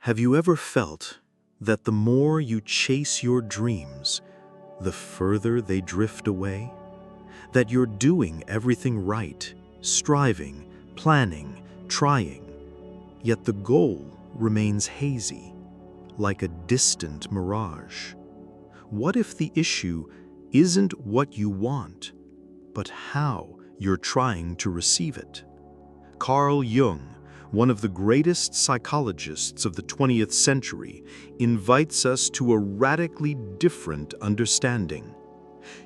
Have you ever felt that the more you chase your dreams, the further they drift away? That you're doing everything right, striving, planning, trying, yet the goal remains hazy, like a distant mirage? What if the issue isn't what you want, but how you're trying to receive it? Carl Jung, one of the greatest psychologists of the 20th century, invites us to a radically different understanding.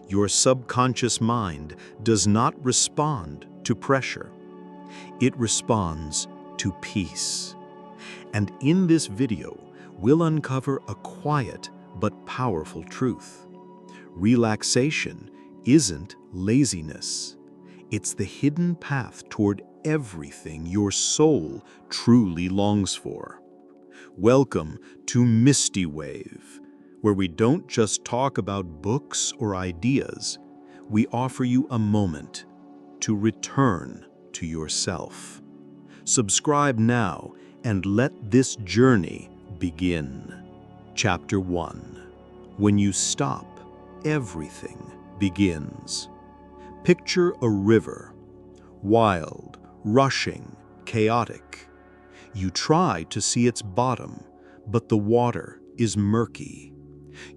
Your subconscious mind does not respond to pressure. It responds to peace. And in this video, we'll uncover a quiet but powerful truth. Relaxation isn't laziness. It's the hidden path toward everything your soul truly longs for. Welcome to MystiWave, where we don't just talk about books or ideas, we offer you a moment to return to yourself. Subscribe now and let this journey begin. Chapter 1. When you stop, everything begins. Picture a river, wild, rushing, chaotic. You try to see its bottom, but the water is murky.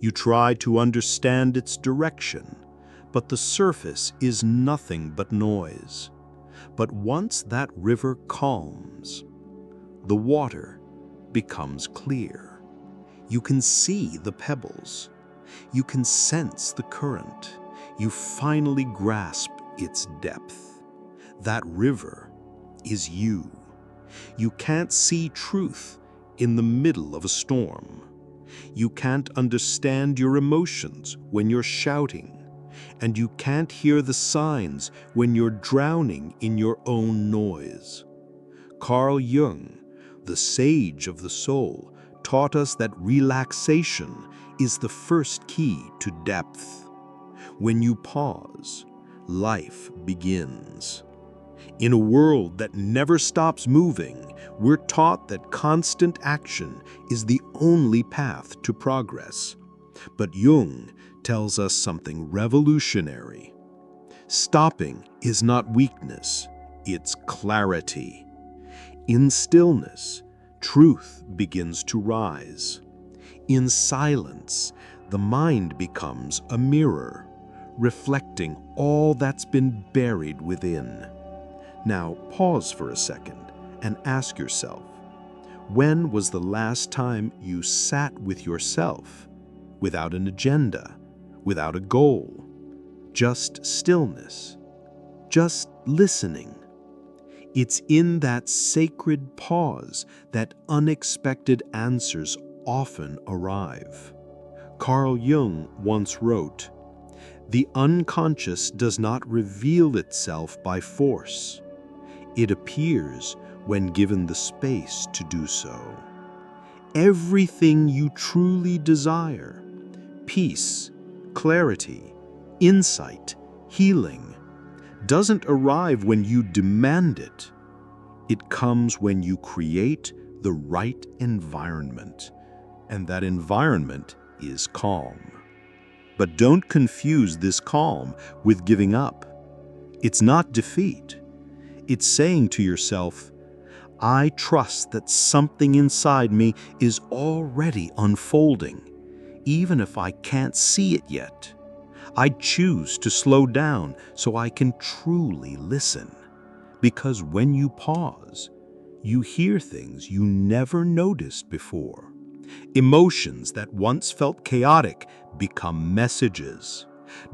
You try to understand its direction, but the surface is nothing but noise. But once that river calms, the water becomes clear. You can see the pebbles. You can sense the current. You finally grasp its depth. That river is you. You can't see truth in the middle of a storm. You can't understand your emotions when you're shouting, and you can't hear the signs when you're drowning in your own noise. Carl Jung, the sage of the soul, taught us that relaxation is the first key to depth. When you pause, life begins. In a world that never stops moving, we're taught that constant action is the only path to progress. But Jung tells us something revolutionary. Stopping is not weakness, it's clarity. In stillness, truth begins to rise. In silence, the mind becomes a mirror, reflecting all that's been buried within. Now pause for a second and ask yourself, when was the last time you sat with yourself, without an agenda, without a goal, just stillness, just listening? It's in that sacred pause that unexpected answers often arrive. Carl Jung once wrote, "The unconscious does not reveal itself by force. It appears when given the space to do so." Everything you truly desire, peace, clarity, insight, healing, doesn't arrive when you demand it. It comes when you create the right environment, and that environment is calm. But don't confuse this calm with giving up. It's not defeat. It's saying to yourself, I trust that something inside me is already unfolding, even if I can't see it yet. I choose to slow down so I can truly listen. Because when you pause, you hear things you never noticed before. Emotions that once felt chaotic become messages.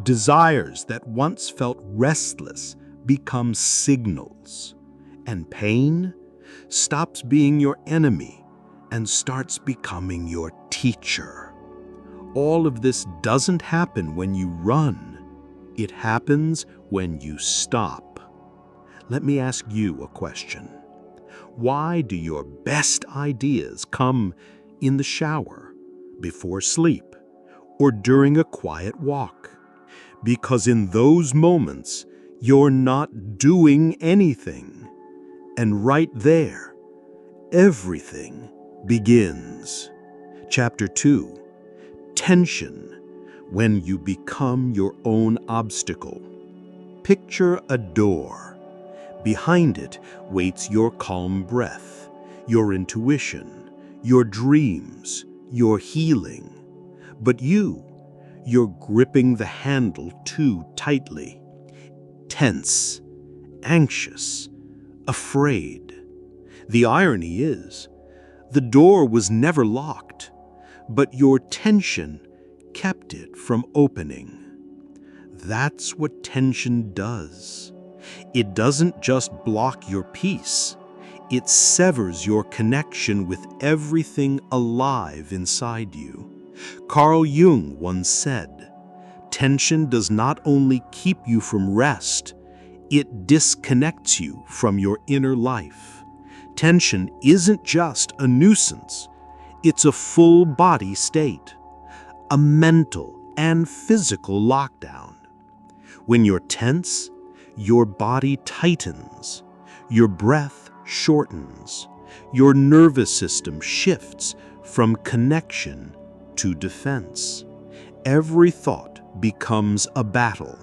Desires that once felt restless become signals. And pain stops being your enemy and starts becoming your teacher. All of this doesn't happen when you run. It happens when you stop. Let me ask you a question. Why do your best ideas come in the shower, before sleep, or during a quiet walk? Because in those moments, you're not doing anything. And right there, everything begins. Chapter 2, Tension, when you become your own obstacle. Picture a door. Behind it waits your calm breath, your intuition, your dreams, your healing. But you're gripping the handle too tightly. Tense, anxious, afraid. The irony is, the door was never locked, but your tension kept it from opening. That's what tension does. It doesn't just block your peace, it severs your connection with everything alive inside you. Carl Jung once said, "Tension does not only keep you from rest, it disconnects you from your inner life." Tension isn't just a nuisance, it's a full-body state, a mental and physical lockdown. When you're tense, your body tightens, your breath shortens, your nervous system shifts from connection to defense. Every thought becomes a battle.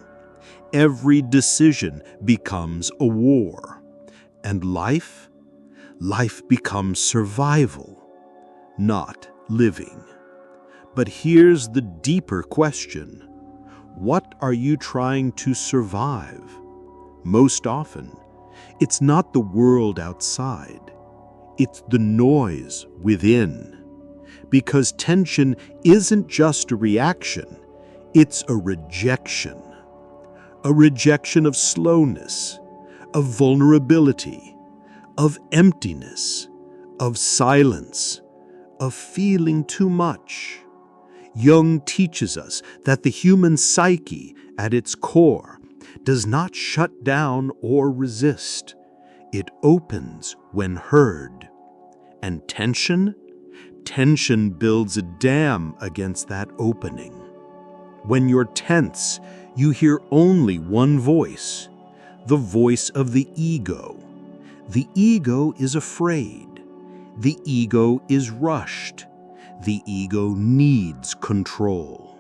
Every decision becomes a war. And life becomes survival, not living. But here's the deeper question. What are you trying to survive? Most often, it's not the world outside. It's the noise within. Because tension isn't just a reaction, it's a rejection. A rejection of slowness, of vulnerability, of emptiness, of silence, of feeling too much. Jung teaches us that the human psyche, at its core, does not shut down or resist. It opens when heard. And tension builds a dam against that opening. When you're tense, you hear only one voice, the voice of the ego. The ego is afraid. The ego is rushed. The ego needs control.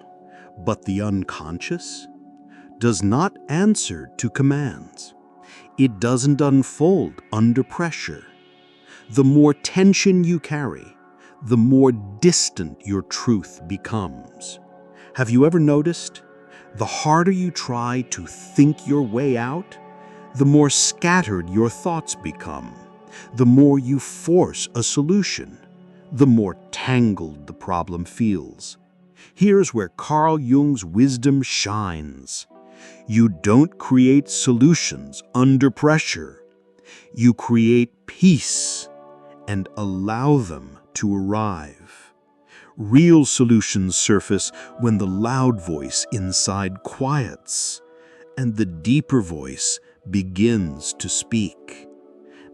But the unconscious does not answer to commands. It doesn't unfold under pressure. The more tension you carry, the more distant your truth becomes. Have you ever noticed? The harder you try to think your way out, the more scattered your thoughts become. The more you force a solution, the more tangled the problem feels. Here's where Carl Jung's wisdom shines. You don't create solutions under pressure. You create peace and allow them to arrive. Real solutions surface when the loud voice inside quiets and the deeper voice begins to speak.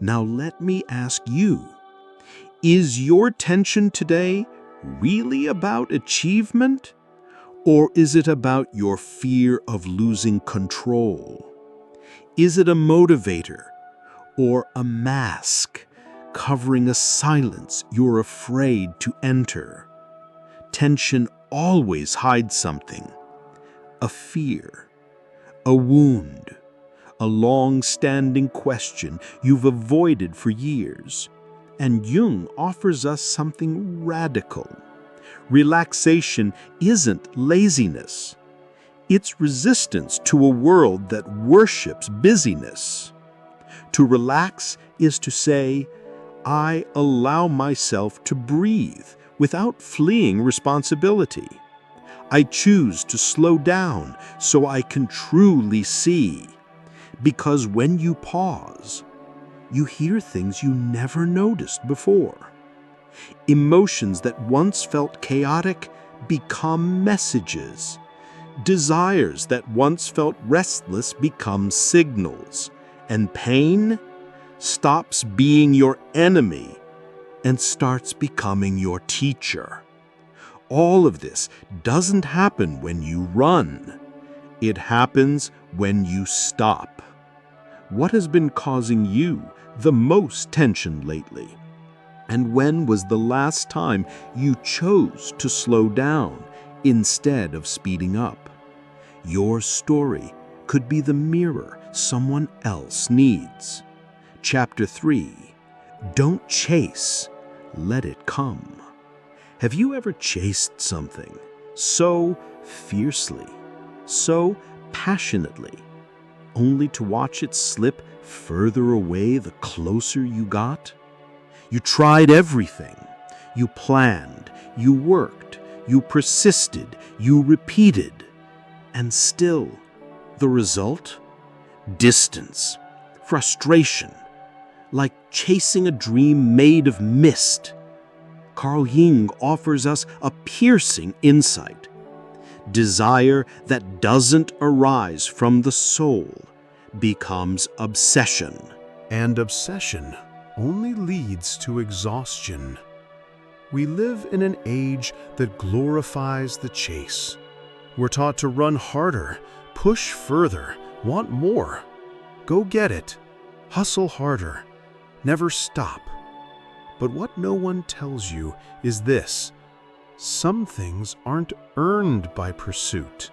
Now let me ask you, is your tension today really about achievement? Or is it about your fear of losing control? Is it a motivator or a mask covering a silence you're afraid to enter? Tension always hides something, a fear, a wound, a long-standing question you've avoided for years. And Jung offers us something radical. Relaxation isn't laziness. It's resistance to a world that worships busyness. To relax is to say, I allow myself to breathe without fleeing responsibility. I choose to slow down so I can truly see. Because when you pause, you hear things you never noticed before. Emotions that once felt chaotic become messages. Desires that once felt restless become signals. And pain stops being your enemy and starts becoming your teacher. All of this doesn't happen when you run. It happens when you stop. What has been causing you the most tension lately? And when was the last time you chose to slow down instead of speeding up? Your story could be the mirror someone else needs. Chapter 3. Don't chase, let it come. Have you ever chased something so fiercely, so passionately, only to watch it slip further away the closer you got? You tried everything. You planned, you worked, you persisted, you repeated. And still, the result? Distance, frustration, like chasing a dream made of mist. Carl Jung offers us a piercing insight. Desire that doesn't arise from the soul becomes obsession. And obsession only leads to exhaustion. We live in an age that glorifies the chase. We're taught to run harder, push further, want more. Go get it. Hustle harder. Never stop. But what no one tells you is this: some things aren't earned by pursuit.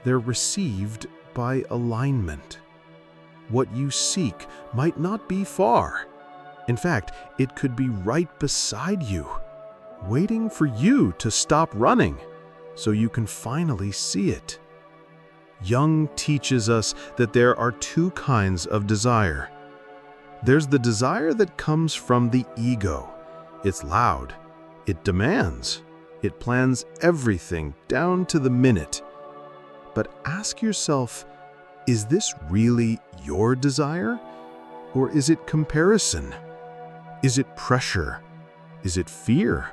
They're received by alignment. What you seek might not be far. In fact, it could be right beside you, waiting for you to stop running so you can finally see it. Jung teaches us that there are two kinds of desire. There's the desire that comes from the ego. It's loud. It demands. It plans everything down to the minute. But ask yourself, is this really your desire? Or is it comparison? Is it pressure? Is it fear?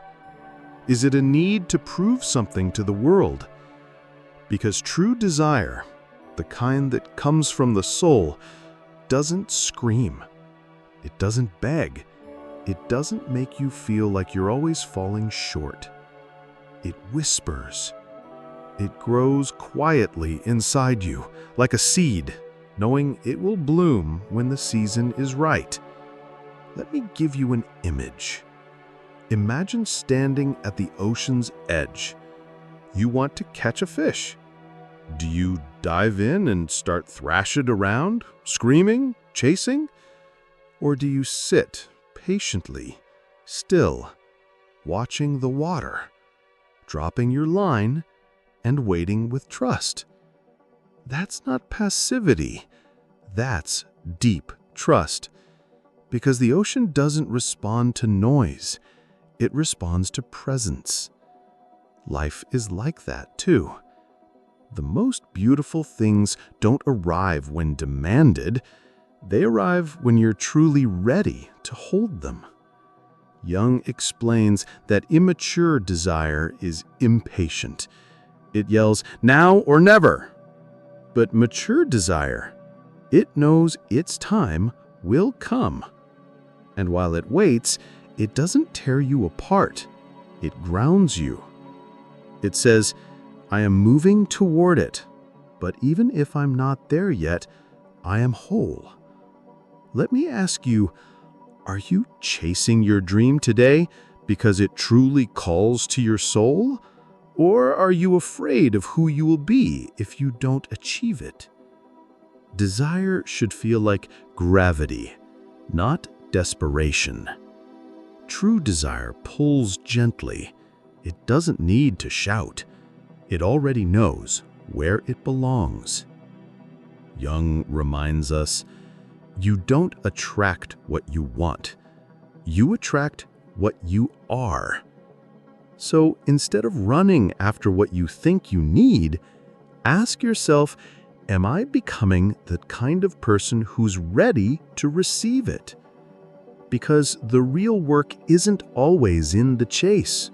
Is it a need to prove something to the world? Because true desire, the kind that comes from the soul, doesn't scream. It doesn't beg. It doesn't make you feel like you're always falling short. It whispers. It grows quietly inside you, like a seed, knowing it will bloom when the season is right. Let me give you an image. Imagine standing at the ocean's edge. You want to catch a fish. Do you dive in and start thrashing around, screaming, chasing? Or do you sit patiently, still, watching the water, dropping your line, and waiting with trust? That's not passivity. That's deep trust. Because the ocean doesn't respond to noise. It responds to presence. Life is like that too. The most beautiful things don't arrive when demanded. They arrive when you're truly ready to hold them. Jung explains that immature desire is impatient. It yells, now or never. But mature desire, it knows its time will come. And while it waits, it doesn't tear you apart. It grounds you. It says, I am moving toward it, but even if I'm not there yet, I am whole. Let me ask you, are you chasing your dream today because it truly calls to your soul? Or are you afraid of who you will be if you don't achieve it? Desire should feel like gravity, not desperation. True desire pulls gently. It doesn't need to shout. It already knows where it belongs. Jung reminds us, you don't attract what you want. You attract what you are. So instead of running after what you think you need, ask yourself, am I becoming the kind of person who's ready to receive it? Because the real work isn't always in the chase.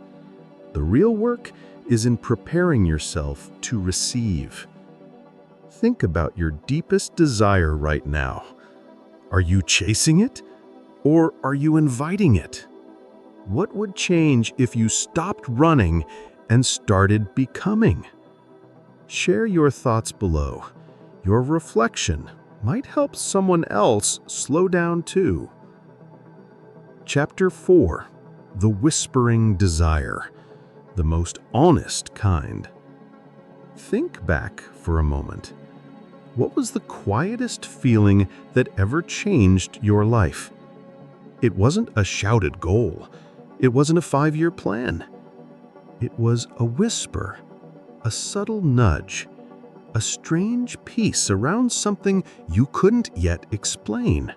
The real work is in preparing yourself to receive. Think about your deepest desire right now. Are you chasing it? Or are you inviting it? What would change if you stopped running and started becoming? Share your thoughts below. Your reflection might help someone else slow down too. Chapter 4. The Whispering Desire, the most honest kind. Think back for a moment. What was the quietest feeling that ever changed your life? It wasn't a shouted goal. It wasn't a 5-year plan. It was a whisper, a subtle nudge, a strange peace around something you couldn't yet explain.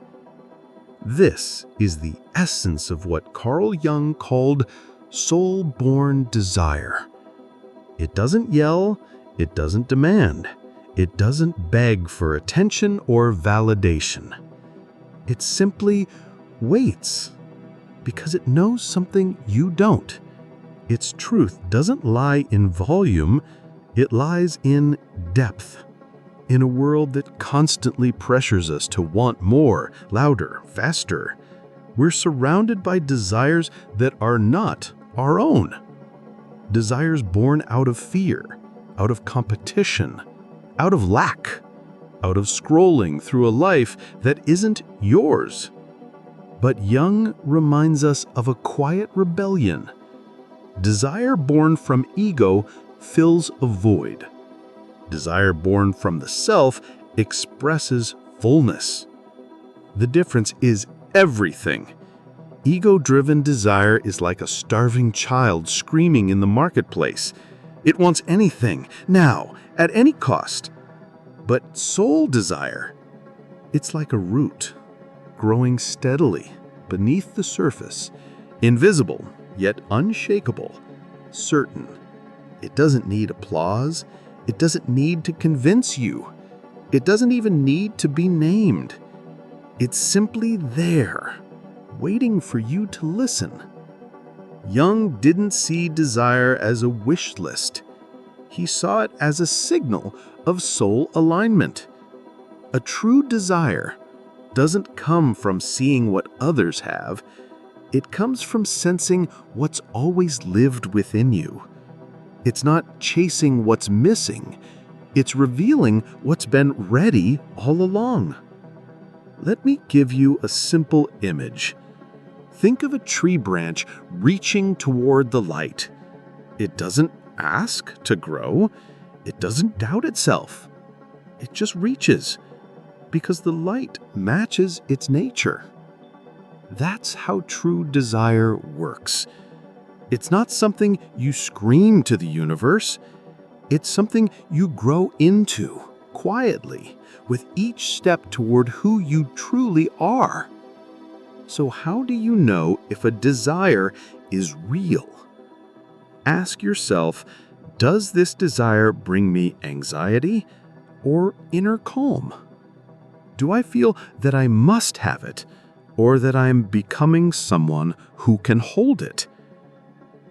This is the essence of what Carl Jung called soul-born desire. It doesn't yell, it doesn't demand, it doesn't beg for attention or validation. It simply waits because it knows something you don't. Its truth doesn't lie in volume, it lies in depth. In a world that constantly pressures us to want more, louder, faster, we're surrounded by desires that are not our own. Desires born out of fear, out of competition, out of lack, out of scrolling through a life that isn't yours. But Jung reminds us of a quiet rebellion. Desire born from ego fills a void. Desire born from the self expresses fullness. The difference is everything. Ego-driven desire is like a starving child screaming in the marketplace. It wants anything, now, at any cost. But soul desire, it's like a root, growing steadily beneath the surface, invisible yet unshakable, certain. It doesn't need applause. It doesn't need to convince you. It doesn't even need to be named. It's simply there, waiting for you to listen. Jung didn't see desire as a wish list. He saw it as a signal of soul alignment. A true desire doesn't come from seeing what others have. It comes from sensing what's always lived within you. It's not chasing what's missing. It's revealing what's been ready all along. Let me give you a simple image. Think of a tree branch reaching toward the light. It doesn't ask to grow. It doesn't doubt itself. It just reaches because the light matches its nature. That's how true desire works. It's not something you scream to the universe. It's something you grow into, quietly, with each step toward who you truly are. So how do you know if a desire is real? Ask yourself, does this desire bring me anxiety or inner calm? Do I feel that I must have it, or that I am becoming someone who can hold it?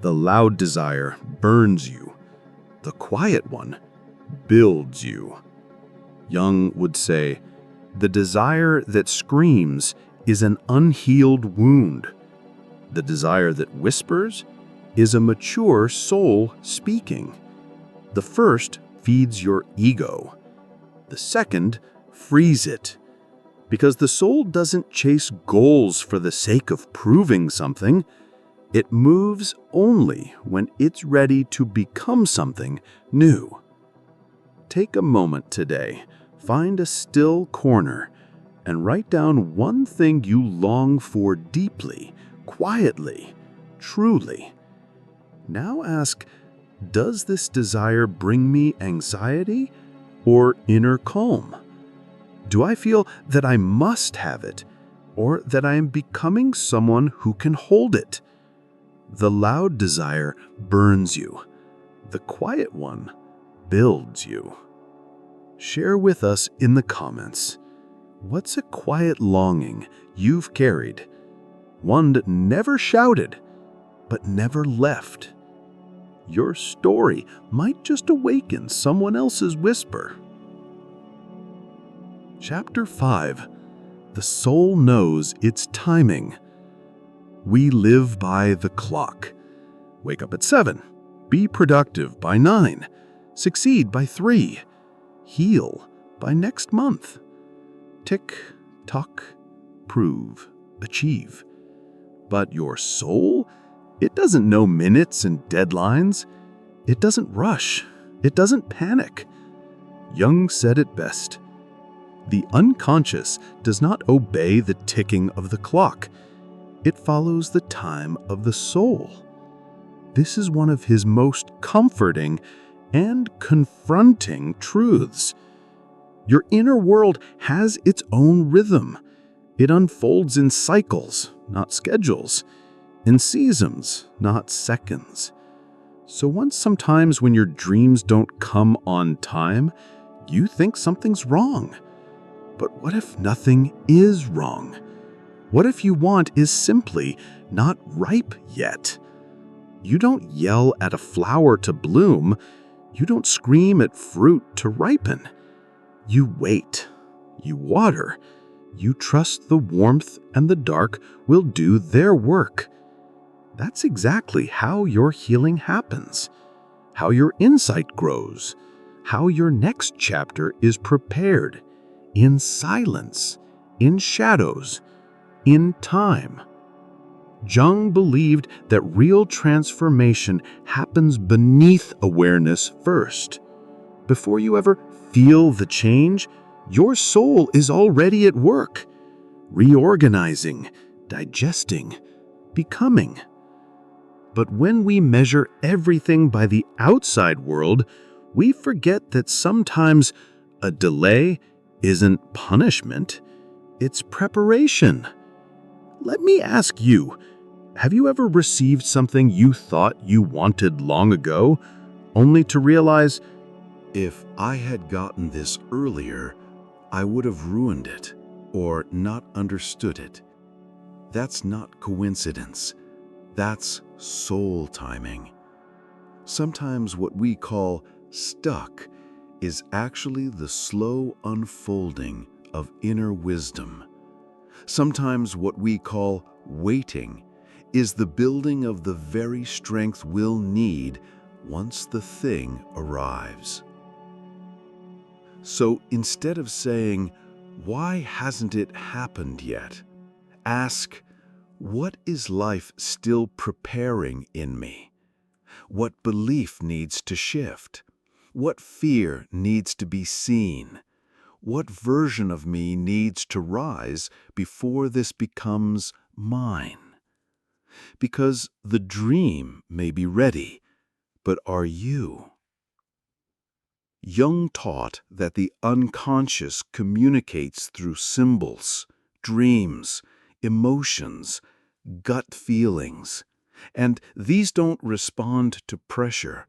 The loud desire burns you. The quiet one builds you. Jung would say, the desire that screams is an unhealed wound. The desire that whispers is a mature soul speaking. The first feeds your ego. The second frees it. Because the soul doesn't chase goals for the sake of proving something. It moves only when it's ready to become something new. Take a moment today, find a still corner, and write down one thing you long for deeply, quietly, truly. Now ask, does this desire bring me anxiety or inner calm? Do I feel that I must have it, or that I am becoming someone who can hold it? The loud desire burns you. The quiet one builds you. Share with us in the comments. What's a quiet longing you've carried? One that never shouted, but never left. Your story might just awaken someone else's whisper. Chapter 5. The soul knows its timing. We live by the clock. Wake up at 7. Be productive by 9. Succeed by 3. Heal by next month. Tick, tock, prove, achieve. But your soul, it doesn't know minutes and deadlines. It doesn't rush. It doesn't panic. Jung said it best. The unconscious does not obey the ticking of the clock. It follows the time of the soul. This is one of his most comforting and confronting truths. Your inner world has its own rhythm. It unfolds in cycles, not schedules, in seasons, not seconds. So sometimes when your dreams don't come on time, you think something's wrong. But what if nothing is wrong? What if you want is simply not ripe yet? You don't yell at a flower to bloom. You don't scream at fruit to ripen. You wait. You water. You trust the warmth and the dark will do their work. That's exactly how your healing happens, how your insight grows, how your next chapter is prepared, in silence, in shadows, in time. Jung believed that real transformation happens beneath awareness first. Before you ever feel the change, your soul is already at work, reorganizing, digesting, becoming. But when we measure everything by the outside world, we forget that sometimes a delay isn't punishment, it's preparation. Let me ask you, have you ever received something you thought you wanted long ago, only to realize, if I had gotten this earlier, I would have ruined it or not understood it? That's not coincidence. That's soul timing. Sometimes what we call stuck is actually the slow unfolding of inner wisdom. Sometimes what we call waiting is the building of the very strength we'll need once the thing arrives. So instead of saying, "Why hasn't it happened yet?" ask, "What is life still preparing in me? What belief needs to shift? What fear needs to be seen? What version of me needs to rise before this becomes mine?" Because the dream may be ready, but are you? Jung taught that the unconscious communicates through symbols, dreams, emotions, gut feelings, and these don't respond to pressure.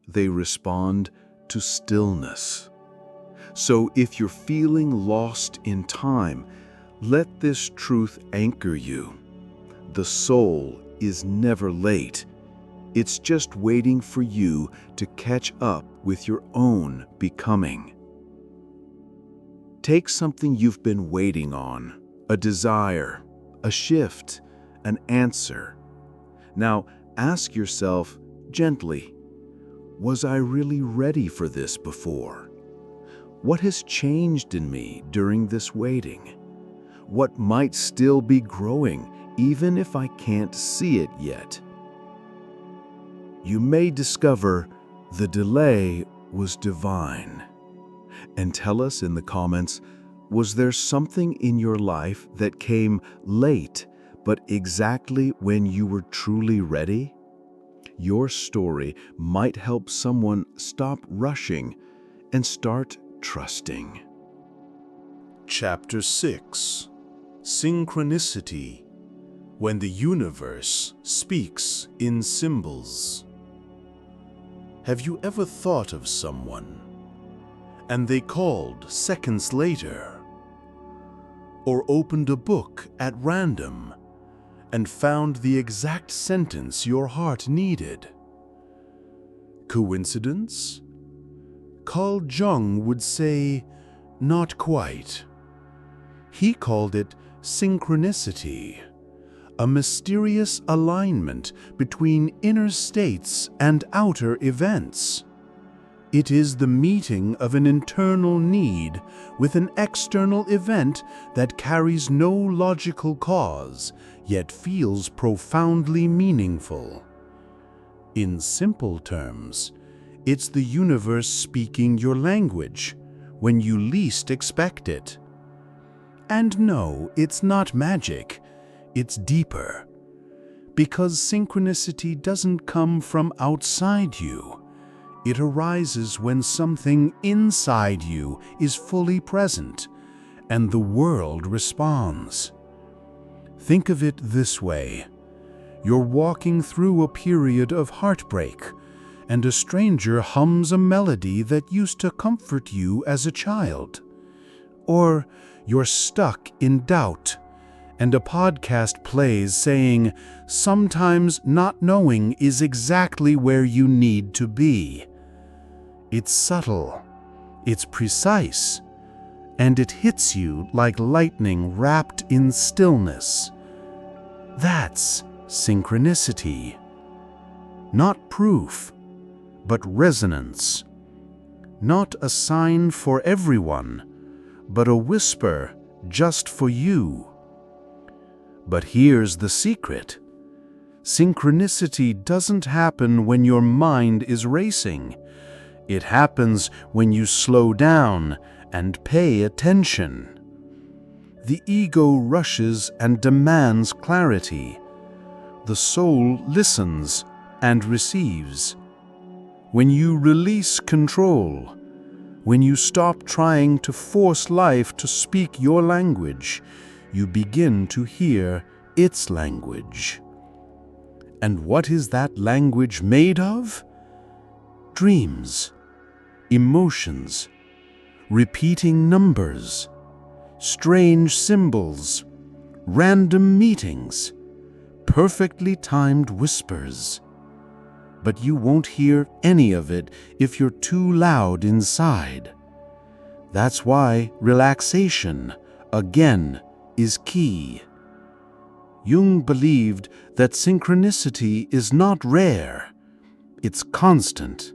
They respond to stillness. So if you're feeling lost in time, let this truth anchor you. The soul is never late. It's just waiting for you to catch up with your own becoming. Take something you've been waiting on, a desire, a shift, an answer. Now ask yourself gently, was I really ready for this before? What has changed in me during this waiting? What might still be growing even if I can't see it yet? You may discover the delay was divine. And tell us in the comments, was there something in your life that came late, but exactly when you were truly ready? Your story might help someone stop rushing and start trusting. Chapter 6: Synchronicity, when the universe speaks in symbols. Have you ever thought of someone, and they called seconds later? Or opened a book at random and found the exact sentence your heart needed? Coincidence? Carl Jung would say, not quite. He called it synchronicity, a mysterious alignment between inner states and outer events. It is the meeting of an internal need with an external event that carries no logical cause, yet feels profoundly meaningful. In simple terms, it's the universe speaking your language when you least expect it. And no, it's not magic, it's deeper. Because synchronicity doesn't come from outside you. It arises when something inside you is fully present, and the world responds. Think of it this way. You're walking through a period of heartbreak, and a stranger hums a melody that used to comfort you as a child. Or you're stuck in doubt, and a podcast plays saying, "Sometimes not knowing is exactly where you need to be." It's subtle, it's precise, and it hits you like lightning wrapped in stillness. That's synchronicity. Not proof, but resonance. Not a sign for everyone, but a whisper just for you. But here's the secret. Synchronicity doesn't happen when your mind is racing. It happens when you slow down and pay attention. The ego rushes and demands clarity. The soul listens and receives. When you release control, when you stop trying to force life to speak your language, you begin to hear its language. And what is that language made of? Dreams, emotions, repeating numbers, strange symbols, random meetings, perfectly timed whispers. But you won't hear any of it if you're too loud inside. That's why relaxation, again, is key. Jung believed that synchronicity is not rare, it's constant.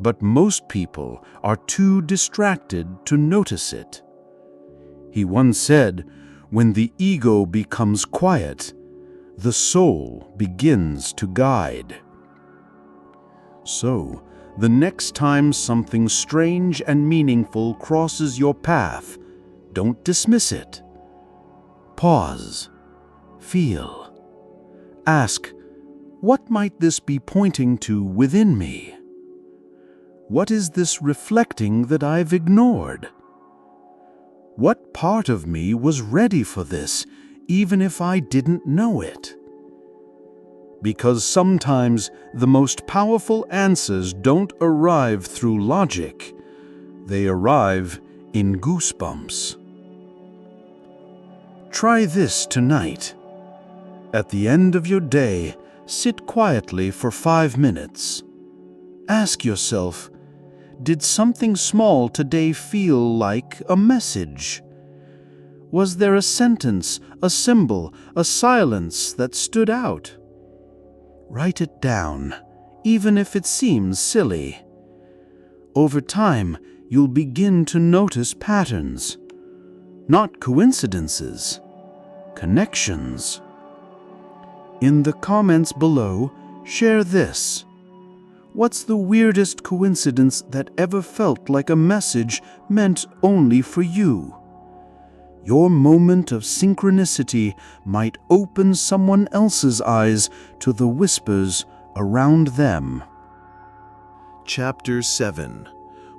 But most people are too distracted to notice it. He once said, "When the ego becomes quiet, the soul begins to guide." So, the next time something strange and meaningful crosses your path, don't dismiss it. Pause. Feel. Ask, what might this be pointing to within me? What is this reflecting that I've ignored? What part of me was ready for this, even if I didn't know it? Because sometimes the most powerful answers don't arrive through logic. They arrive in goosebumps. Try this tonight. At the end of your day, sit quietly for 5 minutes. Ask yourself, did something small today feel like a message? Was there a sentence, a symbol, a silence that stood out? Write it down, even if it seems silly. Over time, you'll begin to notice patterns. Not coincidences, connections. In the comments below, share this. What's the weirdest coincidence that ever felt like a message meant only for you? Your moment of synchronicity might open someone else's eyes to the whispers around them. Chapter 7.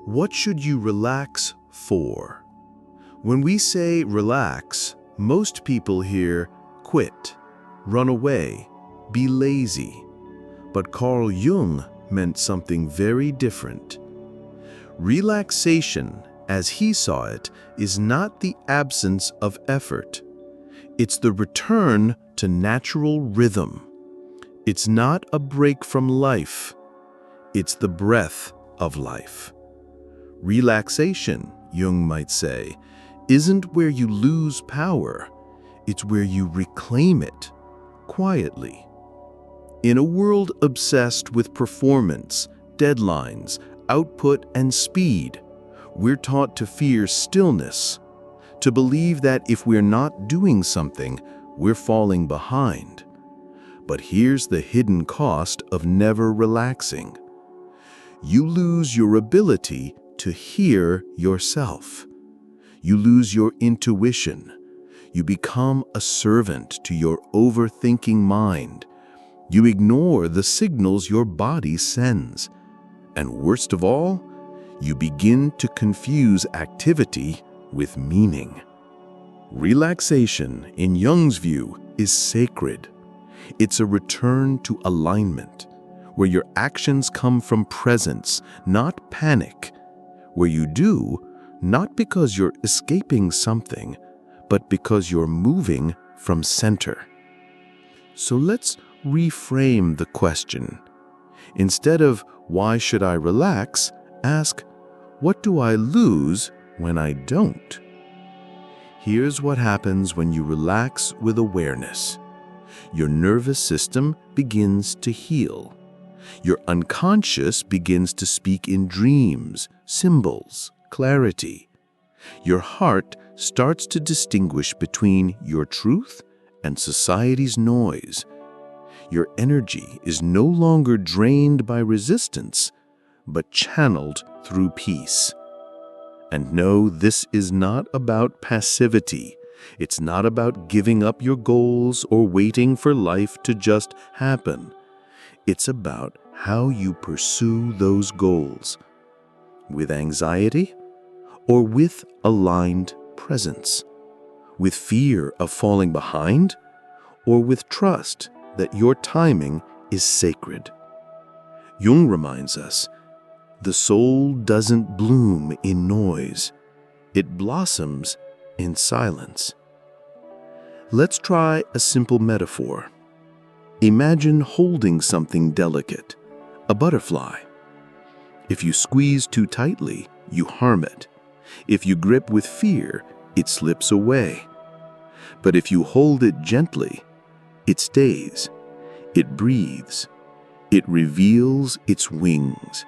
What should you relax for? When we say relax, most people hear quit, run away, be lazy. But Carl Jung meant something very different. Relaxation, as he saw it, is not the absence of effort. It's the return to natural rhythm. It's not a break from life. It's the breath of life. Relaxation, Jung might say, isn't where you lose power. It's where you reclaim it, quietly. In a world obsessed with performance, deadlines, output and speed. We're taught to fear stillness, to believe that if we're not doing something, we're falling behind. But here's the hidden cost of never relaxing. You lose your ability to hear yourself. You lose your intuition. You become a servant to your overthinking mind. You ignore the signals your body sends. And worst of all, you begin to confuse activity with meaning. Relaxation, in Jung's view, is sacred. It's a return to alignment, where your actions come from presence, not panic, where you do, not because you're escaping something, but because you're moving from center. So let's reframe the question. Instead of, why should I relax? Ask, what do I lose when I don't? Here's what happens when you relax with awareness. Your nervous system begins to heal. Your unconscious begins to speak in dreams, symbols, clarity. Your heart starts to distinguish between your truth and society's noise. Your energy is no longer drained by resistance, but channeled through peace. And no, this is not about passivity. It's not about giving up your goals or waiting for life to just happen. It's about how you pursue those goals. With anxiety or with aligned presence? With fear of falling behind or with trust that your timing is sacred? Jung reminds us, the soul doesn't bloom in noise. It blossoms in silence. Let's try a simple metaphor. Imagine holding something delicate, a butterfly. If you squeeze too tightly, you harm it. If you grip with fear, it slips away. But if you hold it gently, it stays, it breathes, it reveals its wings.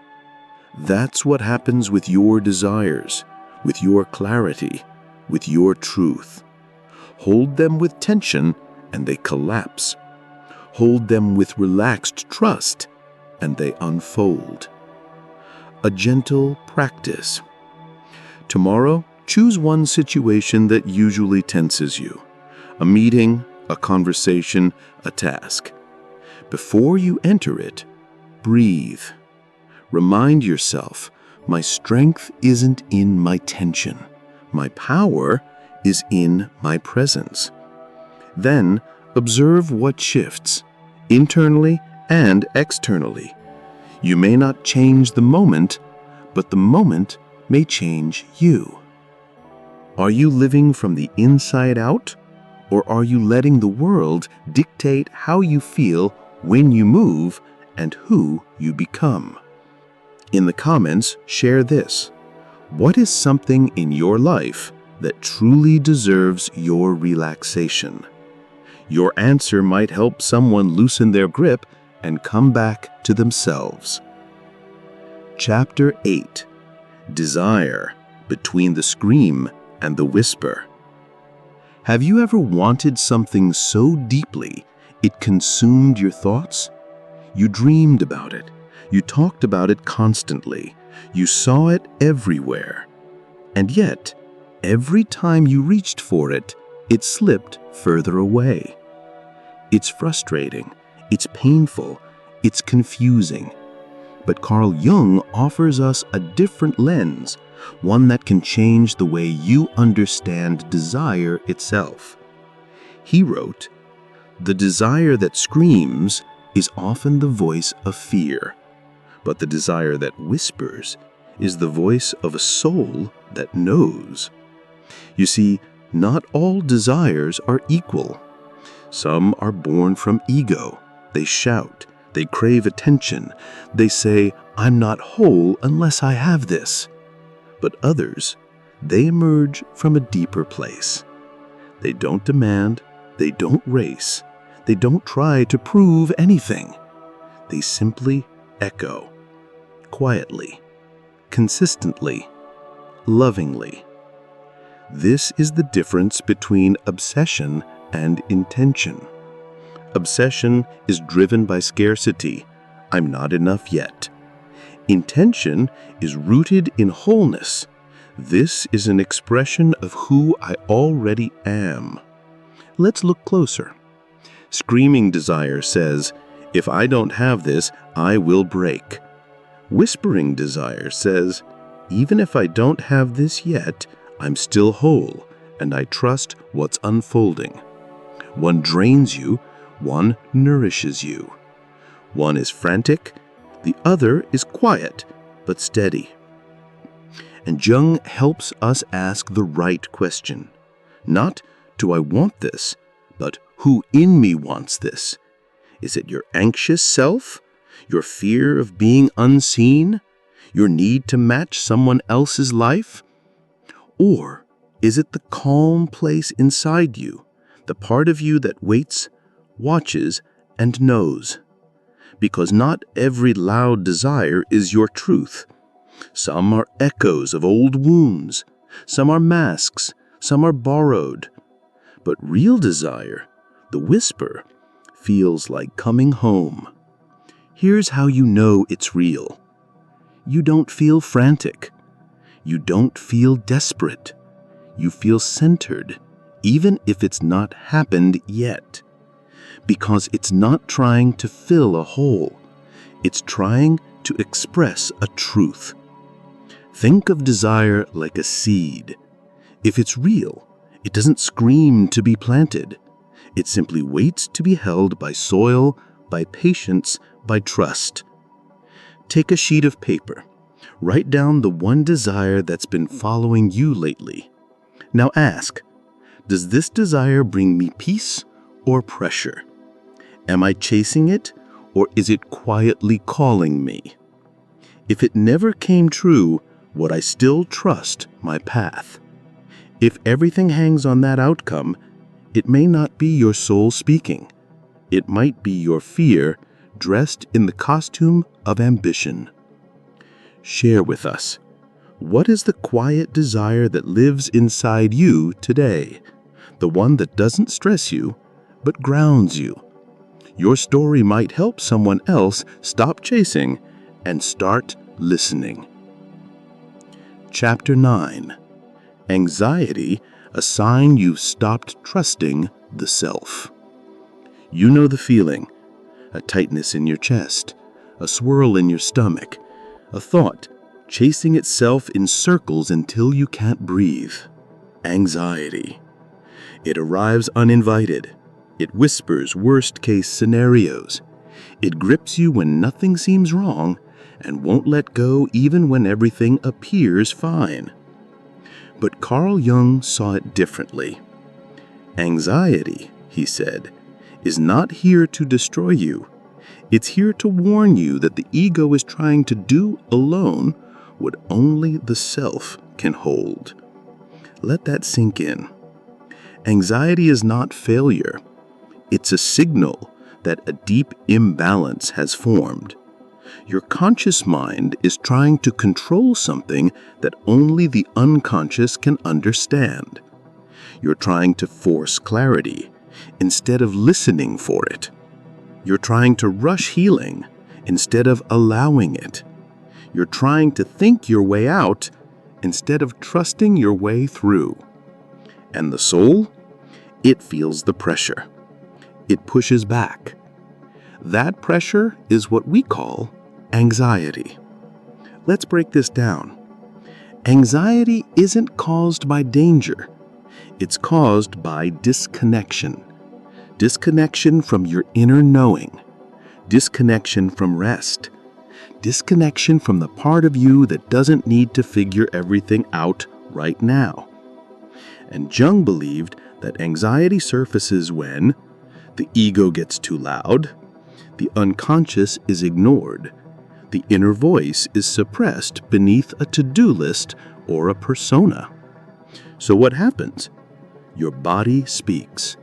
That's what happens with your desires, with your clarity, with your truth. Hold them with tension and they collapse. Hold them with relaxed trust and they unfold. A gentle practice. Tomorrow, choose one situation that usually tenses you. A meeting, a conversation, a task. Before you enter it, breathe. Remind yourself, my strength isn't in my tension. My power is in my presence. Then, observe what shifts, internally and externally. You may not change the moment, but the moment may change you. Are you living from the inside out, or are you letting the world dictate how you feel when you move and who you become? In the comments, share this. What is something in your life that truly deserves your relaxation? Your answer might help someone loosen their grip and come back to themselves. Chapter 8. Desire, between the scream and the whisper. Have you ever wanted something so deeply it consumed your thoughts? You dreamed about it. You talked about it constantly. You saw it everywhere. And yet, every time you reached for it, it slipped further away. It's frustrating. It's painful. It's confusing. But Carl Jung offers us a different lens, one that can change the way you understand desire itself. He wrote, "The desire that screams is often the voice of fear, but the desire that whispers is the voice of a soul that knows." You see, not all desires are equal. Some are born from ego. They shout. They crave attention. They say, "I'm not whole unless I have this." But others, they emerge from a deeper place. They don't demand. They don't race. They don't try to prove anything. They simply echo, quietly, consistently, lovingly. This is the difference between obsession and intention. Obsession is driven by scarcity. I'm not enough yet. Intention is rooted in wholeness. This is an expression of who I already am. Let's look closer. Screaming desire says, if I don't have this, I will break. Whispering desire says, even if I don't have this yet, I'm still whole, and I trust what's unfolding. One drains you, one nourishes you. One is frantic, the other is quiet, but steady. And Jung helps us ask the right question. Not, do I want this, but who in me wants this? Is it your anxious self? Your fear of being unseen? Your need to match someone else's life? Or is it the calm place inside you, the part of you that waits, watches, and knows? Because not every loud desire is your truth. Some are echoes of old wounds, some are masks, some are borrowed. But real desire, the whisper, feels like coming home. Here's how you know it's real. You don't feel frantic. You don't feel desperate. You feel centered, even if it's not happened yet. Because it's not trying to fill a hole. It's trying to express a truth. Think of desire like a seed. If it's real, it doesn't scream to be planted. It simply waits to be held by soil, by patience, by trust. Take a sheet of paper. Write down the one desire that's been following you lately. Now ask, does this desire bring me peace or pressure? Am I chasing it, or is it quietly calling me? If it never came true, would I still trust my path? If everything hangs on that outcome, it may not be your soul speaking. It might be your fear dressed in the costume of ambition. Share with us. What is the quiet desire that lives inside you today? The one that doesn't stress you, but grounds you. Your story might help someone else stop chasing and start listening. Chapter 9. Anxiety, a sign you've stopped trusting the self. You know the feeling. A tightness in your chest, a swirl in your stomach, a thought chasing itself in circles until you can't breathe. Anxiety. It arrives uninvited. It whispers worst-case scenarios. It grips you when nothing seems wrong and won't let go even when everything appears fine. But Carl Jung saw it differently. Anxiety, he said, is not here to destroy you. It's here to warn you that the ego is trying to do alone what only the self can hold. Let that sink in. Anxiety is not failure. It's a signal that a deep imbalance has formed. Your conscious mind is trying to control something that only the unconscious can understand. You're trying to force clarity instead of listening for it. You're trying to rush healing instead of allowing it. You're trying to think your way out instead of trusting your way through. And the soul? It feels the pressure. It pushes back. That pressure is what we call anxiety. Let's break this down. Anxiety isn't caused by danger. It's caused by disconnection. Disconnection from your inner knowing. Disconnection from rest. Disconnection from the part of you that doesn't need to figure everything out right now. And Jung believed that anxiety surfaces when the ego gets too loud, the unconscious is ignored, the inner voice is suppressed beneath a to-do list or a persona. So what happens? Your body speaks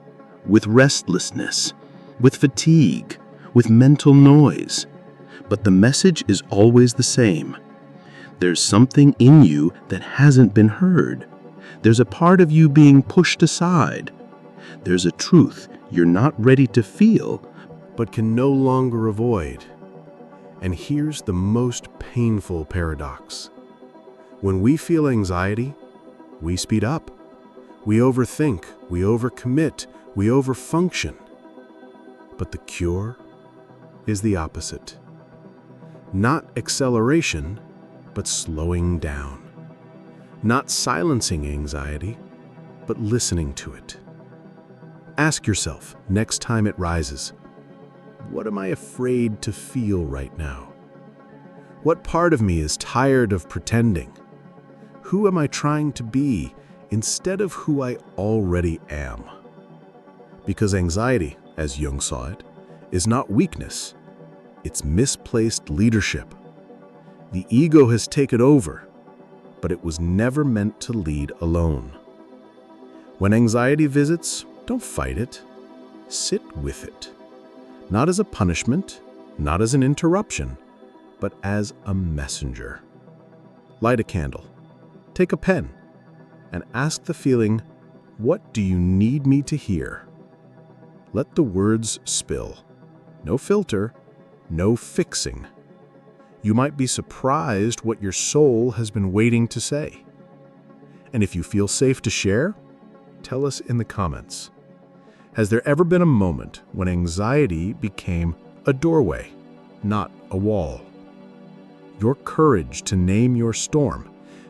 with restlessness, with fatigue, with mental noise. But the message is always the same. There's something in you that hasn't been heard. There's a part of you being pushed aside. There's a truth you're not ready to feel, but can no longer avoid. And here's the most painful paradox. When we feel anxiety, we speed up. We overthink, we overcommit, we overfunction. But the cure is the opposite. Not acceleration, but slowing down. Not silencing anxiety, but listening to it. Ask yourself, next time it rises, what am I afraid to feel right now? What part of me is tired of pretending? Who am I trying to be instead of who I already am? Because anxiety, as Jung saw it, is not weakness. It's misplaced leadership. The ego has taken over, but it was never meant to lead alone. When anxiety visits, don't fight it. Sit with it. Not as a punishment, not as an interruption, but as a messenger. Light a candle, take a pen, and ask the feeling, what do you need me to hear? Let the words spill. No filter, no fixing. You might be surprised what your soul has been waiting to say. And if you feel safe to share, tell us in the comments. Has there ever been a moment when anxiety became a doorway, not a wall? Your courage to name your storm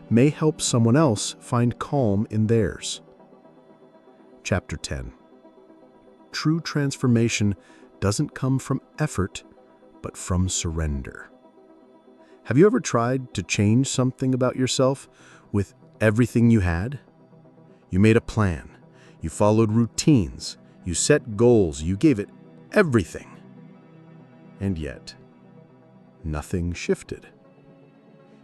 may help someone else find calm in theirs. Chapter 10. True transformation doesn't come from effort, but from surrender. Have you ever tried to change something about yourself with everything you had? You made a plan, you followed routines, you set goals, you gave it everything. And yet, nothing shifted.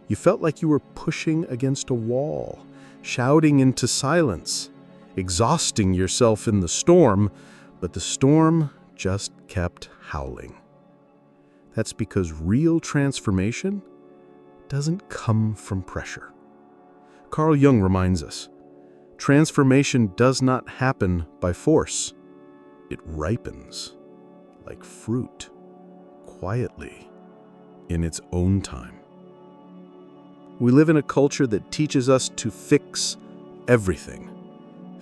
You felt like you were pushing against a wall, shouting into silence, exhausting yourself in the storm, but the storm just kept howling. That's because real transformation doesn't come from pressure. Carl Jung reminds us, transformation does not happen by force. It ripens like fruit, quietly, in its own time. We live in a culture that teaches us to fix everything.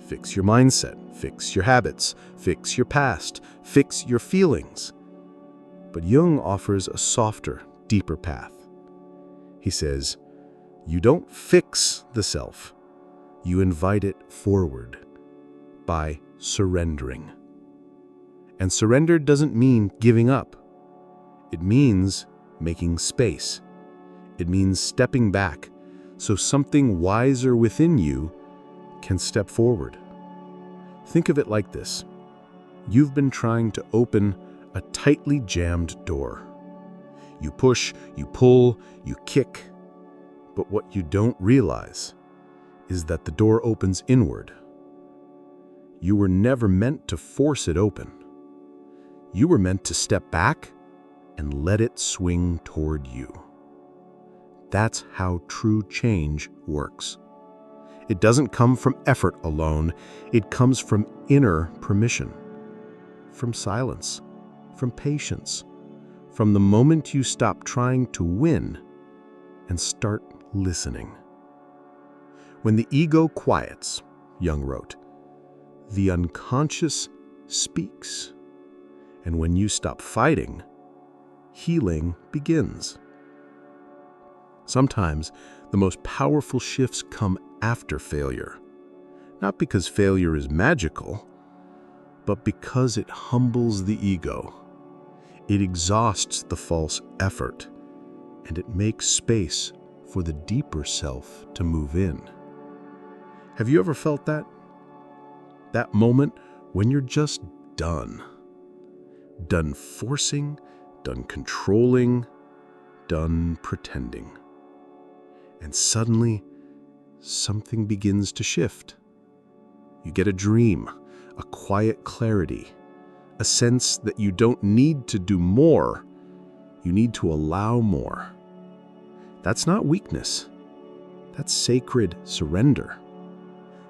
Fix your mindset, fix your habits, fix your past, fix your feelings. But Jung offers a softer, deeper path. He says, you don't fix the self, you invite it forward by surrendering. And surrender doesn't mean giving up. It means making space. It means stepping back so something wiser within you can step forward. Think of it like this. You've been trying to open a tightly jammed door. You push, you pull, you kick. But what you don't realize is that the door opens inward. You were never meant to force it open. You were meant to step back and let it swing toward you. That's how true change works. It doesn't come from effort alone. It comes from inner permission, from silence, from patience, from the moment you stop trying to win and start listening. When the ego quiets, Jung wrote, the unconscious speaks. And when you stop fighting, healing begins. Sometimes the most powerful shifts come after failure, not because failure is magical, but because it humbles the ego. It exhausts the false effort, and it makes space for the deeper self to move in. Have you ever felt that? That moment when you're just done. Done forcing, done controlling, done pretending. And suddenly, something begins to shift. You get a dream, a quiet clarity, a sense that you don't need to do more, you need to allow more. That's not weakness. That's sacred surrender.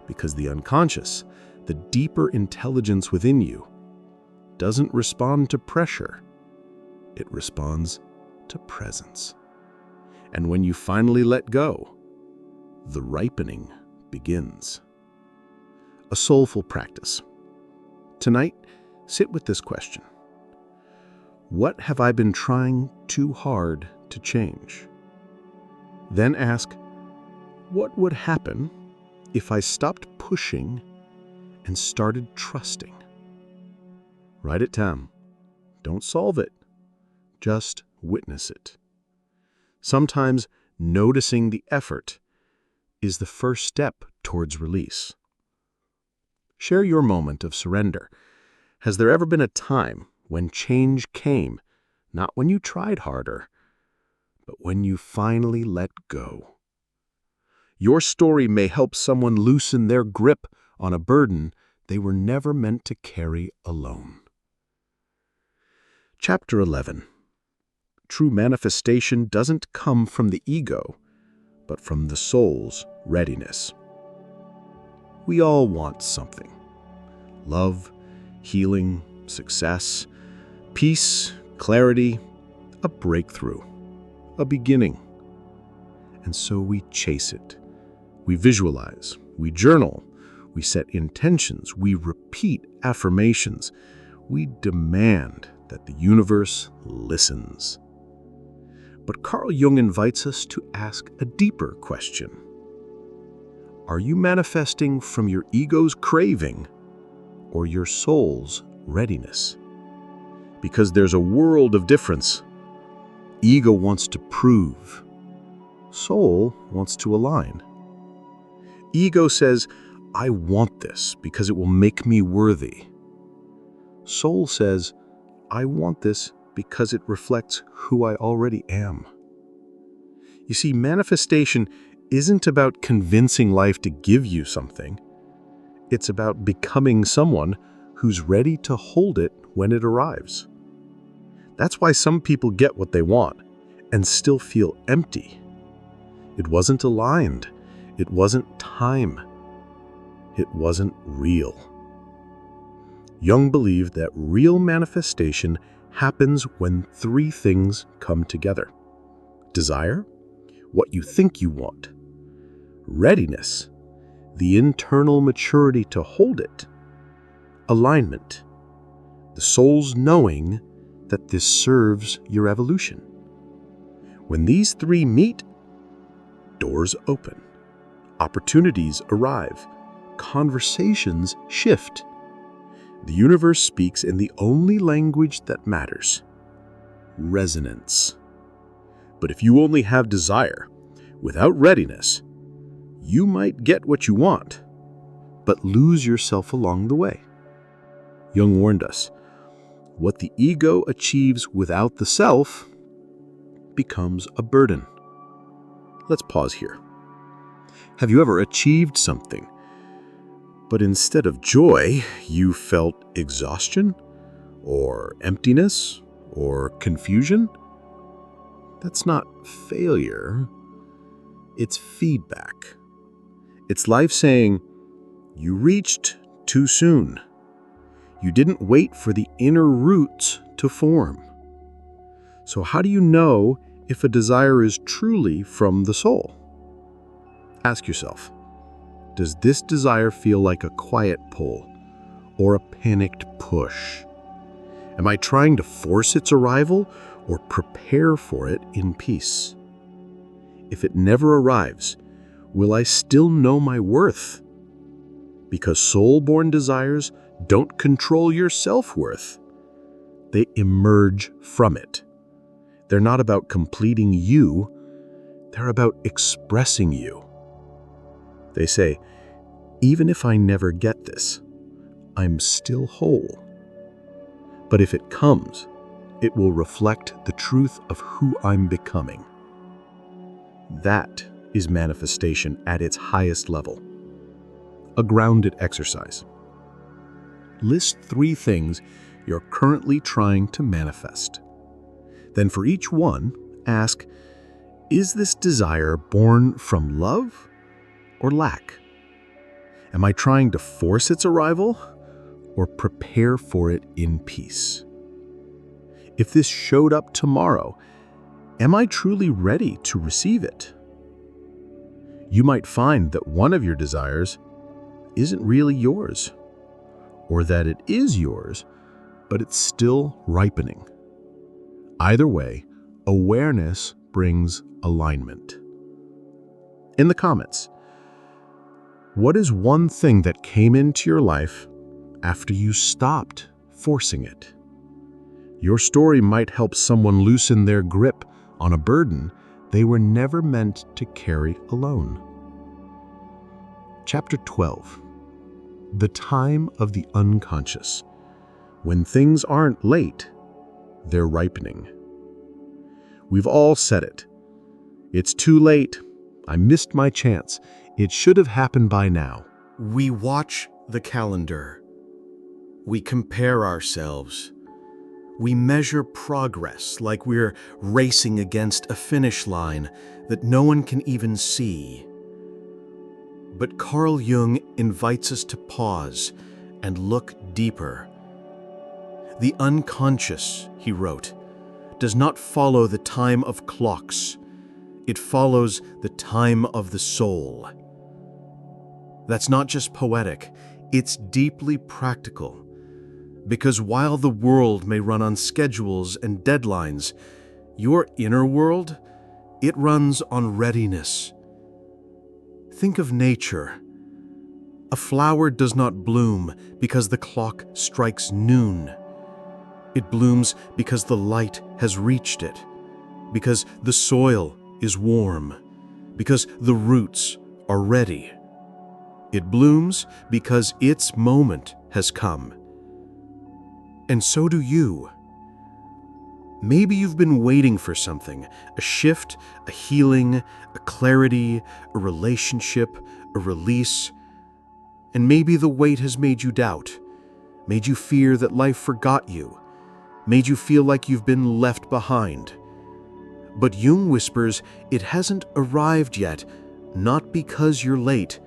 Because the unconscious, the deeper intelligence within you, doesn't respond to pressure. It responds to presence. And when you finally let go, the ripening begins. A soulful practice. Tonight, sit with this question. What have I been trying too hard to change? Then ask, what would happen if I stopped pushing and started trusting? Write it down. Don't solve it. Just witness it. Sometimes noticing the effort is the first step towards release. Share your moment of surrender. Has there ever been a time when change came, not when you tried harder, but when you finally let go? Your story may help someone loosen their grip on a burden they were never meant to carry alone. Chapter 11. True manifestation doesn't come from the ego, but from the soul's readiness. We all want something. Love, healing, success, peace, clarity, a breakthrough, a beginning. And so we chase it. We visualize, we journal, we set intentions, we repeat affirmations, we demand that the universe listens. But Carl Jung invites us to ask a deeper question. Are you manifesting from your ego's craving or your soul's readiness? Because there's a world of difference. Ego wants to prove. Soul wants to align. Ego says, I want this because it will make me worthy. Soul says, I want this because it reflects who I already am. You see, manifestation isn't about convincing life to give you something. It's about becoming someone who's ready to hold it when it arrives. That's why some people get what they want and still feel empty. It wasn't aligned. It wasn't time. It wasn't real. Jung believed that real manifestation happens when three things come together. Desire, what you think you want. Readiness, the internal maturity to hold it. Alignment, the soul's knowing that this serves your evolution. When these three meet, doors open, opportunities arrive, conversations shift. The universe speaks in the only language that matters: resonance. But if you only have desire, without readiness, you might get what you want, but lose yourself along the way. Jung warned us, what the ego achieves without the self becomes a burden. Let's pause here. Have you ever achieved something, but instead of joy, you felt exhaustion, or emptiness, or confusion? That's not failure. It's feedback. It's life saying, you reached too soon. You didn't wait for the inner roots to form. So how do you know if a desire is truly from the soul? Ask yourself, does this desire feel like a quiet pull or a panicked push? Am I trying to force its arrival or prepare for it in peace? If it never arrives, will I still know my worth? Because soul-born desires don't control your self-worth. They emerge from it. They're not about completing you, they're about expressing you. They say, even if I never get this, I'm still whole. But if it comes, it will reflect the truth of who I'm becoming. That is manifestation at its highest level. A grounded exercise. List 3 things you're currently trying to manifest. Then for each one, ask, Is this desire born from love or lack? Am I trying to force its arrival or prepare for it in peace? If this showed up tomorrow, am I truly ready to receive it? You might find that one of your desires isn't really yours, or that it is yours, but it's still ripening. Either way, awareness brings alignment. In the comments, what is one thing that came into your life after you stopped forcing it? Your story might help someone loosen their grip on a burden they were never meant to carry alone. Chapter 12. The time of the unconscious. When things aren't late, they're ripening. We've all said it. It's too late. I missed my chance. It should have happened by now. We watch the calendar. We compare ourselves. We measure progress like we're racing against a finish line that no one can even see. But Carl Jung invites us to pause and look deeper. The unconscious, he wrote, does not follow the time of clocks. It follows the time of the soul. That's not just poetic, it's deeply practical. Because while the world may run on schedules and deadlines, your inner world, it runs on readiness. Think of nature. A flower does not bloom because the clock strikes noon. It blooms because the light has reached it, because the soil is warm, because the roots are ready. It blooms because its moment has come. And so do you. Maybe you've been waiting for something, a shift, a healing, a clarity, a relationship, a release. And maybe the wait has made you doubt, made you fear that life forgot you, made you feel like you've been left behind. But Jung whispers it hasn't arrived yet, not because you're late,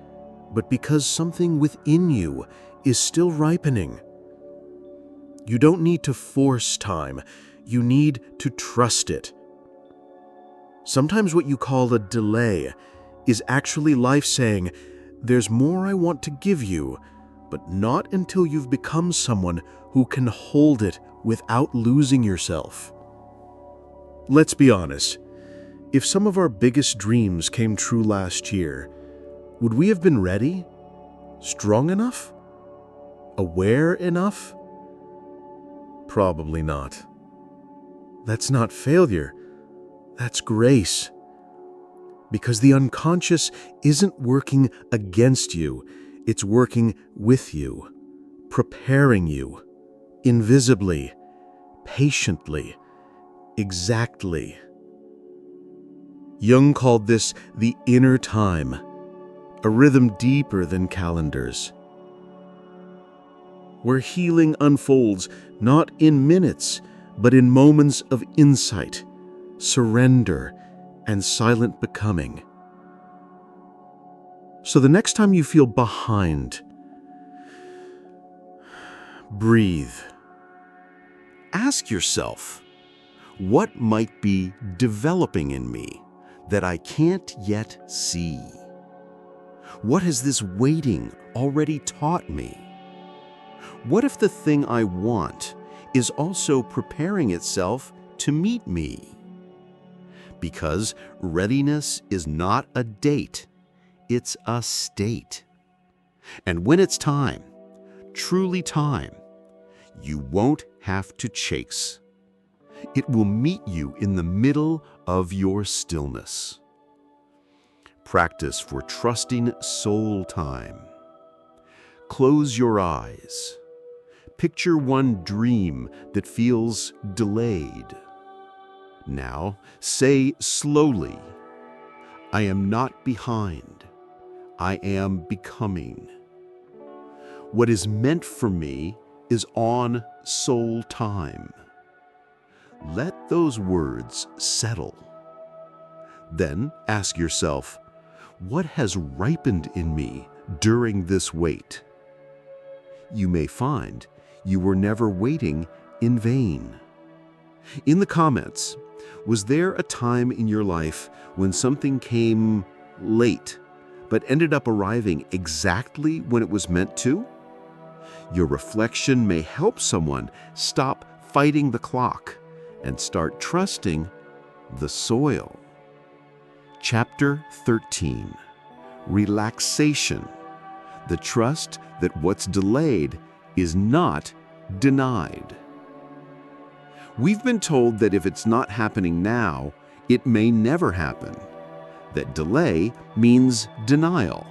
but because something within you is still ripening. You don't need to force time. You need to trust it. Sometimes what you call a delay is actually life saying, there's more I want to give you, but not until you've become someone who can hold it without losing yourself. Let's be honest. If some of our biggest dreams came true last year, would we have been ready? Strong enough? Aware enough? Probably not. That's not failure. That's grace. Because the unconscious isn't working against you. It's working with you, preparing you, invisibly, patiently, exactly. Jung called this the inner time, a rhythm deeper than calendars, where healing unfolds not in minutes, but in moments of insight, surrender, and silent becoming. So the next time you feel behind, breathe. Ask yourself, what might be developing in me that I can't yet see? What has this waiting already taught me? What if the thing I want is also preparing itself to meet me? Because readiness is not a date, it's a state. And when it's time, truly time, you won't have to chase. It will meet you in the middle of your stillness. Practice for trusting soul time. Close your eyes. Picture one dream that feels delayed. Now say slowly, I am not behind. I am becoming. What is meant for me is on soul time. Let those words settle. Then ask yourself, what has ripened in me during this wait? You may find you were never waiting in vain. In the comments, was there a time in your life when something came late, but ended up arriving exactly when it was meant to? Your reflection may help someone stop fighting the clock and start trusting the soil. Chapter 13. Relaxation. The trust that what's delayed is not denied. We've been told that if it's not happening now, it may never happen. That delay means denial.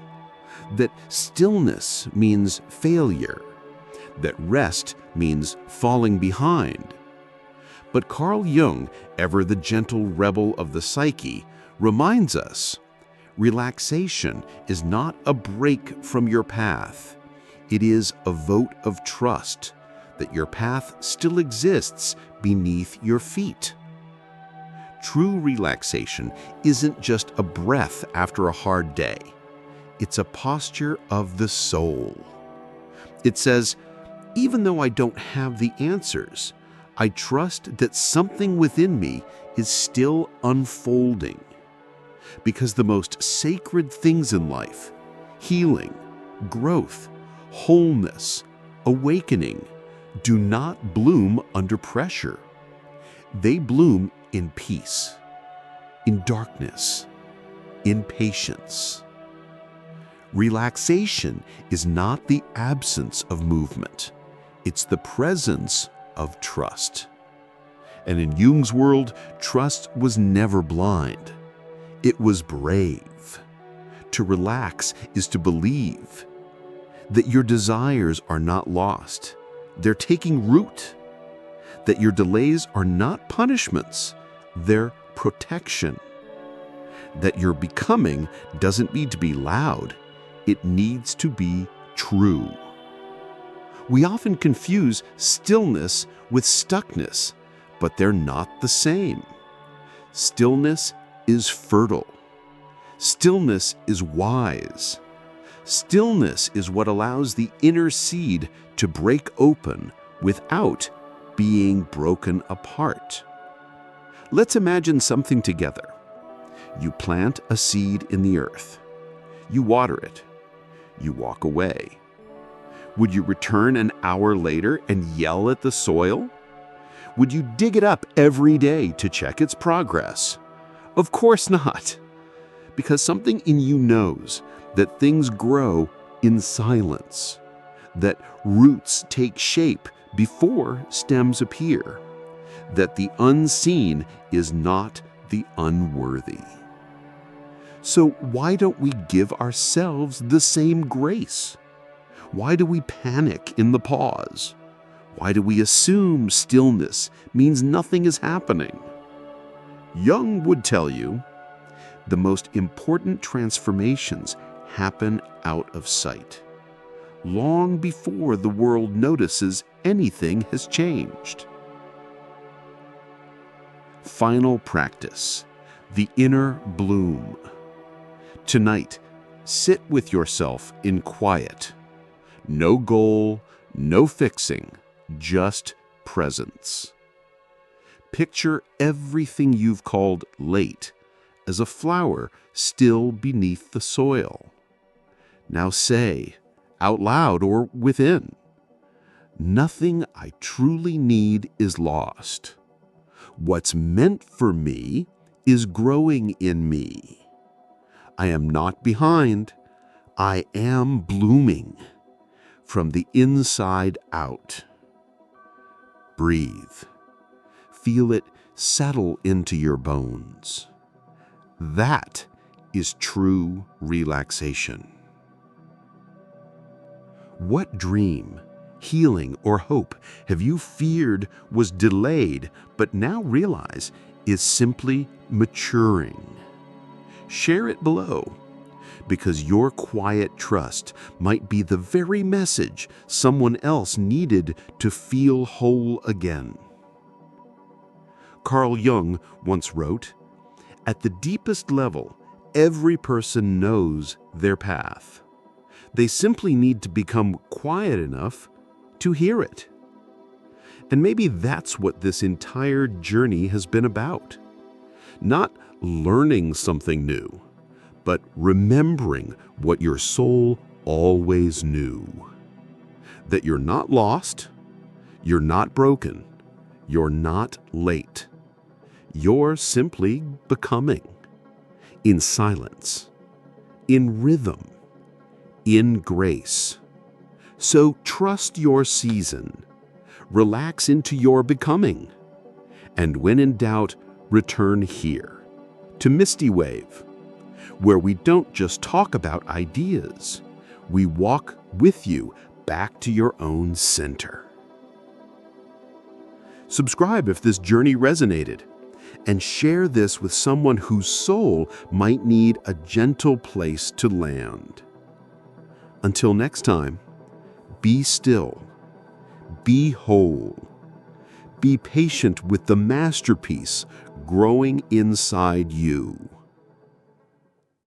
That stillness means failure. That rest means falling behind. But Carl Jung, ever the gentle rebel of the psyche, reminds us, relaxation is not a break from your path. It is a vote of trust that your path still exists beneath your feet. True relaxation isn't just a breath after a hard day. It's a posture of the soul. It says, even though I don't have the answers, I trust that something within me is still unfolding. Because the most sacred things in life, healing, growth, wholeness, awakening, do not bloom under pressure. They bloom in peace, in darkness, in patience. Relaxation is not the absence of movement. It's the presence of trust. And in Jung's world, trust was never blind. It was brave. To relax is to believe that your desires are not lost. They're taking root. That your delays are not punishments. They're protection. That your becoming doesn't need to be loud. It needs to be true. We often confuse stillness with stuckness, but they're not the same. Stillness is fertile. Stillness is wise. Stillness is what allows the inner seed to break open without being broken apart. Let's imagine something together. You plant a seed in the earth. You water it. You walk away. Would you return an hour later and yell at the soil? Would you dig it up every day to check its progress? Of course not. Because something in you knows that things grow in silence, that roots take shape before stems appear, that the unseen is not the unworthy. So why don't we give ourselves the same grace? Why do we panic in the pause? Why do we assume stillness means nothing is happening? Jung would tell you, the most important transformations happen out of sight, long before the world notices anything has changed. Final practice, the inner bloom. Tonight, sit with yourself in quiet. No goal, no fixing, just presence. Picture everything you've called late as a flower still beneath the soil. Now say, out loud or within, nothing I truly need is lost. What's meant for me is growing in me. I am not behind. I am blooming from the inside out. Breathe. Feel it settle into your bones. That is true relaxation. What dream, healing, or hope have you feared was delayed but now realize is simply maturing? Share it below, because your quiet trust might be the very message someone else needed to feel whole again. Carl Jung once wrote, At the deepest level, every person knows their path. They simply need to become quiet enough to hear it. And maybe that's what this entire journey has been about. Not learning something new, but remembering what your soul always knew. That you're not lost, you're not broken, you're not late. You're simply becoming. In silence, in rhythm, in grace. So trust your season. Relax into your becoming. And when in doubt, return here, to MystiWave, where we don't just talk about ideas. We walk with you back to your own center. Subscribe if this journey resonated, and share this with someone whose soul might need a gentle place to land. Until next time, be still, be whole, be patient with the masterpiece growing inside you.